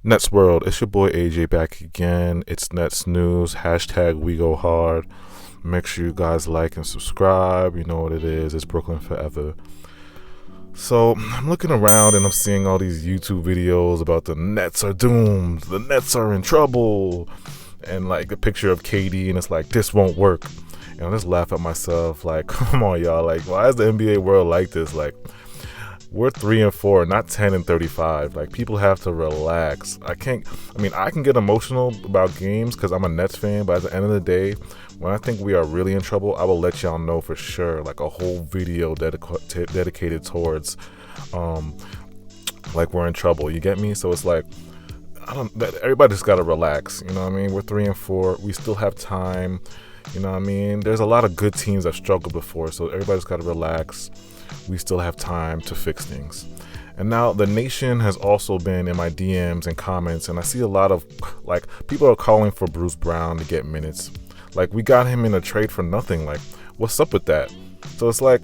Nets World, it's your boy AJ back again. It's Nets News, hashtag we go hard. Make sure you guys like and subscribe. You know what it is, it's Brooklyn forever. So I'm looking around and I'm seeing all these YouTube videos about the Nets are doomed, the Nets are in trouble, and like a picture of KD, and it's like, this won't work. And I just laugh at myself like, come on y'all, like why is the NBA world like this? Like, we're 3-4, not 10-35. Like, people have to relax. I can get emotional about games because I'm a Nets fan, but at the end of the day, when I think we are really in trouble, I will let y'all know for sure. Like a whole video dedicated towards, like we're in trouble. You get me? So it's like, everybody just gotta relax. You know what I mean? We're 3-4. We still have time. You know what I mean? There's a lot of good teams that struggled before, so everybody's gotta relax. We still have time to fix things. And now the nation has also been in my DMs and comments, and I see a lot of like people are calling for Bruce Brown to get minutes. Like, we got him in a trade for nothing. Like, what's up with that? So it's like,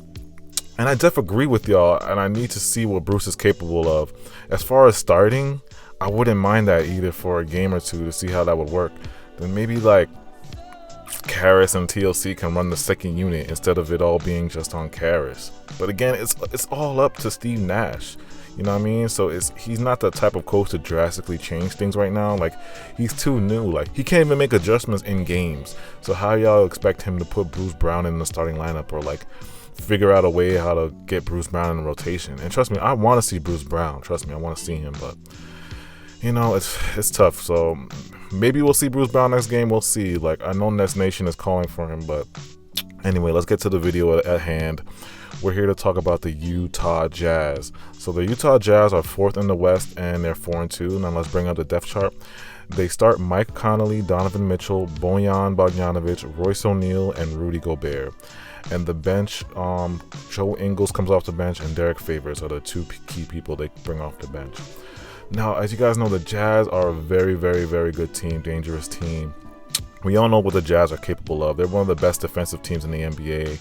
and I definitely agree with y'all, and I need to see what Bruce is capable of. As far as starting, I wouldn't mind that either for a game or two to see how that would work. Then maybe like Karras and TLC can run the second unit instead of it all being just on Karras. But again, it's all up to Steve Nash. You know what I mean? So he's not the type of coach to drastically change things right now. Like, he's too new. Like, he can't even make adjustments in games. So how y'all expect him to put Bruce Brown in the starting lineup, or like figure out a way how to get Bruce Brown in the rotation? And trust me, I want to see Bruce Brown. Trust me, I want to see him. But you know, it's tough. So maybe we'll see Bruce Brown next game. We'll see. Like, I know Nets Nation is calling for him, but anyway, let's get to the video at hand. We're here to talk about the Utah Jazz. So the Utah Jazz are 4th in the West, and they're 4-2. Now let's bring up the depth chart. They start Mike Conley, Donovan Mitchell, Bojan Bogdanovic, Royce O'Neal, and Rudy Gobert. And the bench, Joe Ingles comes off the bench, and Derek Favors are the two key people they bring off the bench. Now, as you guys know, the Jazz are a very, very, very good team, dangerous team. We all know what the Jazz are capable of. They're one of the best defensive teams in the NBA.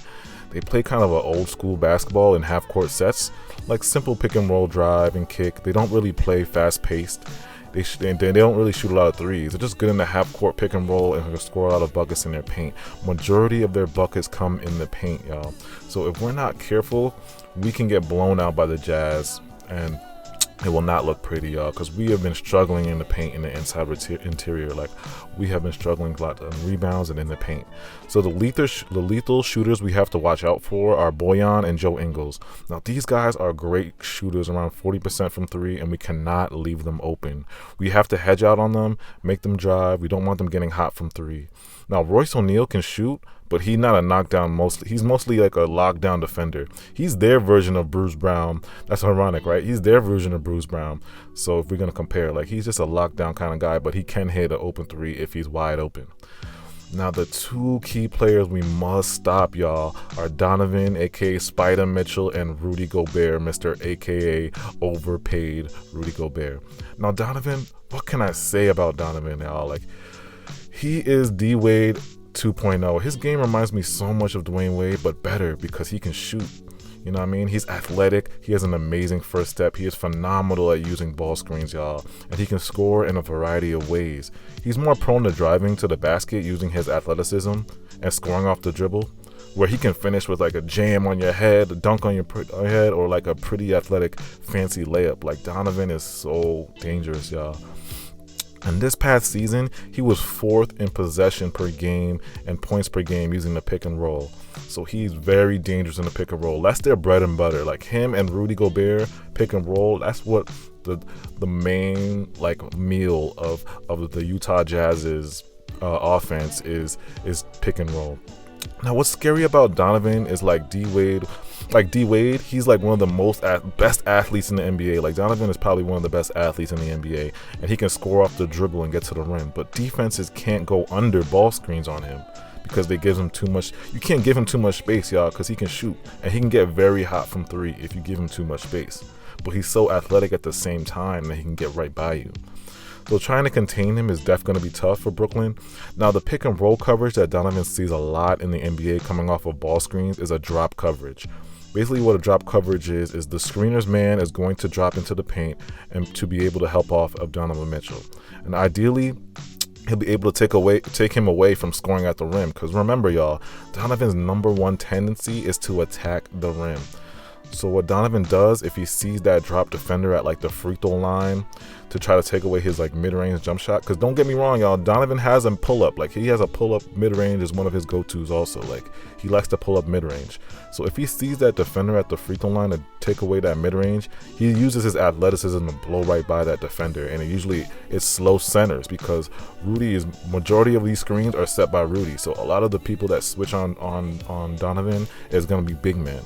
They play kind of an old school basketball in half-court sets, like simple pick and roll, drive and kick. They don't really play fast-paced. They don't really shoot a lot of threes. They're just good in the half-court pick and roll and can score a lot of buckets in their paint. Majority of their buckets come in the paint, y'all. So if we're not careful, we can get blown out by the Jazz, and it will not look pretty, y'all, because we have been struggling in the paint in the inside interior. Like, we have been struggling a lot on rebounds and in the paint. So the lethal shooters we have to watch out for are Bojan and Joe Ingles. Now, these guys are great shooters, around 40% from three, and we cannot leave them open. We have to hedge out on them, make them drive. We don't want them getting hot from three. Now, Royce O'Neal can shoot, but he's not a knockdown. He's mostly like a lockdown defender. He's their version of Bruce Brown. That's ironic, right? He's their version of Bruce Brown. So if we're going to compare, like, he's just a lockdown kind of guy, but he can hit an open three if he's wide open. Now, the two key players we must stop, y'all, are Donovan, a.k.a. Spider Mitchell, and Rudy Gobert, Mr. a.k.a. overpaid Rudy Gobert. Now, Donovan, what can I say about Donovan, y'all? Like, he is D-Wade 2.0. His game reminds me so much of Dwayne Wade, but better because he can shoot. You know what I mean? He's athletic. He has an amazing first step. He is phenomenal at using ball screens, y'all. And he can score in a variety of ways. He's more prone to driving to the basket using his athleticism and scoring off the dribble, where he can finish with like a jam on your head, a dunk on your head, or like a pretty athletic fancy layup. Like, Donovan is so dangerous, y'all. And this past season, he was 4th in possession per game and points per game using the pick and roll. So he's very dangerous in the pick and roll. That's their bread and butter. Like, him and Rudy Gobert, pick and roll, that's what the main like meal of the Utah Jazz's offense is pick and roll. Now, what's scary about Donovan is like D-Wade, he's like one of the best athletes in the NBA. Like, Donovan is probably one of the best athletes in the NBA, and he can score off the dribble and get to the rim. But defenses can't go under ball screens on him because they give him too much. You can't give him too much space, y'all, because he can shoot, and he can get very hot from three if you give him too much space. But he's so athletic at the same time that he can get right by you. So trying to contain him is definitely going to be tough for Brooklyn. Now, the pick and roll coverage that Donovan sees a lot in the NBA coming off of ball screens is a drop coverage. Basically, what a drop coverage is the screener's man is going to drop into the paint and to be able to help off of Donovan Mitchell. And ideally, he'll be able to take him away from scoring at the rim. Because remember, y'all, Donovan's number one tendency is to attack the rim. So what Donovan does, if he sees that drop defender at like the free throw line to try to take away his like mid-range jump shot, because don't get me wrong, y'all, Donovan has a pull-up. Like, he has a pull-up mid-range is one of his go-tos also. Like, he likes to pull up mid-range. So if he sees that defender at the free throw line to take away that mid-range, he uses his athleticism to blow right by that defender. And it's slow centers, because majority of these screens are set by Rudy. So a lot of the people that switch on Donovan is going to be big men.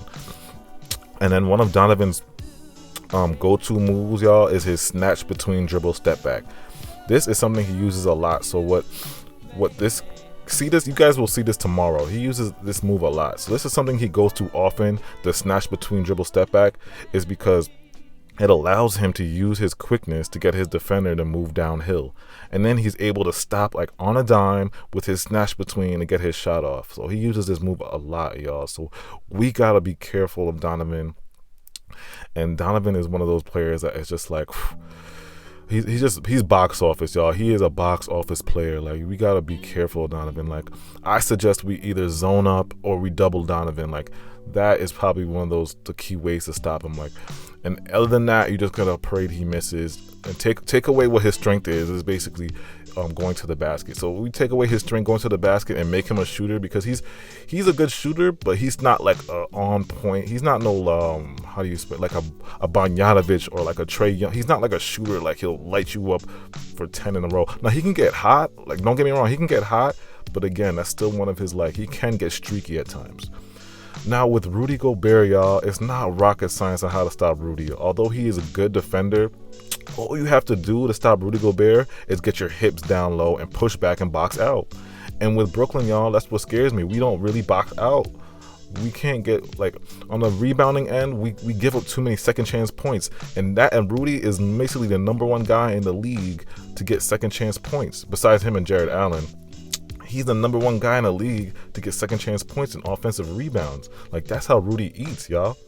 And then one of Donovan's go-to moves, y'all, is his snatch between dribble step back. This is something he uses a lot. So you guys will see this tomorrow. He uses this move a lot. So this is something he goes to often. The snatch between dribble step back is because it allows him to use his quickness to get his defender to move downhill. And then he's able to stop like on a dime with his snatch between to get his shot off. So he uses this move a lot, y'all. So we got to be careful of Donovan. And Donovan is one of those players that is just like, he's box office, y'all. He is a box office player. Like, we got to be careful of Donovan. Like, I suggest we either zone up or we double Donovan. Like, that is probably one of the key ways to stop him. Like, and other than that, you just gotta pray he misses and take away what his strength is basically going to the basket. So we take away his strength going to the basket and make him a shooter, because he's a good shooter, but he's not like on point. He's not no how do you spell, like a Bogdanovic or like a Trae Young. He's not like a shooter like he'll light you up for 10 in a row. Now he can get hot. Like, don't get me wrong, he can get hot, but again, that's still one of his, like, he can get streaky at times. Now with Rudy Gobert, y'all, it's not rocket science on how to stop Rudy. Although he is a good defender, all you have to do to stop Rudy Gobert is get your hips down low and push back and box out. And with Brooklyn, y'all, that's what scares me. We don't really box out. We can't get, like, on the rebounding end, we give up too many second chance points. And Rudy is basically the number one guy in the league to get second chance points, besides him and Jared Allen. He's the number one guy in the league to get second chance points and offensive rebounds. Like, that's how Rudy eats, y'all.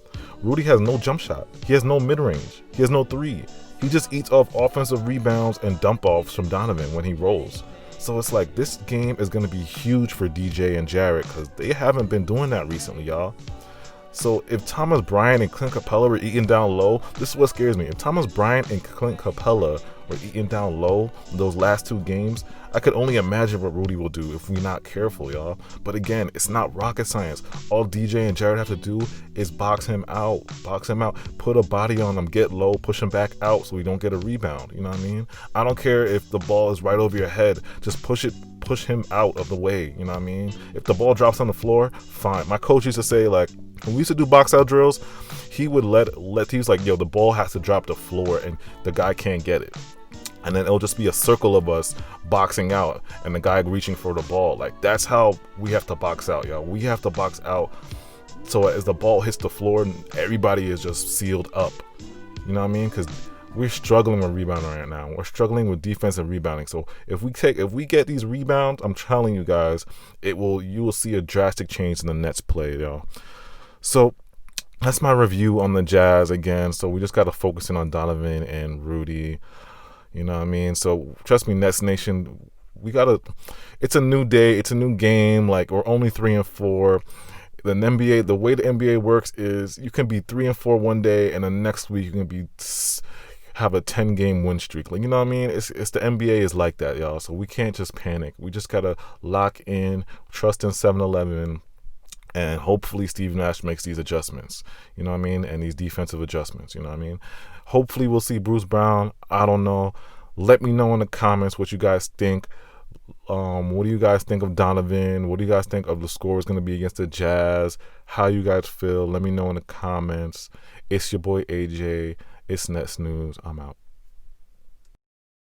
Rudy has no jump shot. He has no mid-range. He has no three. He just eats off offensive rebounds and dump-offs from Donovan when he rolls. So it's like, this game is going to be huge for DJ and Jarrett, because they haven't been doing that recently, y'all. So if Thomas Bryant and Clint Capella were eating down low, this is what scares me. If Thomas Bryant and Clint Capella were eating down low those last two games, I could only imagine what Rudy will do if we're not careful, y'all. But again, it's not rocket science. All DJ and Jared have to do is box him out, put a body on him, get low, push him back out so we don't get a rebound. You know what I mean? I don't care if the ball is right over your head. Just push him out of the way. You know what I mean? If the ball drops on the floor, fine. My coach used to say, like, when we used to do box out drills, he would he was like, yo, the ball has to drop the floor and the guy can't get it. And then it'll just be a circle of us boxing out and the guy reaching for the ball. Like, that's how we have to box out, y'all. We have to box out so as the ball hits the floor, everybody is just sealed up. You know what I mean? Because we're struggling with rebounding right now. We're struggling with defensive rebounding. So if we get these rebounds, I'm telling you guys, you will see a drastic change in the Nets play, y'all. So that's my review on the Jazz again. So we just got to focus in on Donovan and Rudy. You know what I mean? So trust me, Nets Nation, it's a new day. It's a new game. Like, we're only 3-4. The NBA, the way the NBA works is you can be 3-4 one day and the next week you can have a 10-game win streak. Like, you know what I mean? It's the NBA is like that, y'all. So we can't just panic. We just got to lock in, trust in 7-Eleven, and hopefully Steve Nash makes these adjustments, you know what I mean? And these defensive adjustments, you know what I mean? Hopefully we'll see Bruce Brown. I don't know. Let me know in the comments what you guys think. What do you guys think of Donovan? What do you guys think of the score is going to be against the Jazz? How you guys feel? Let me know in the comments. It's your boy AJ. It's Nets News. I'm out.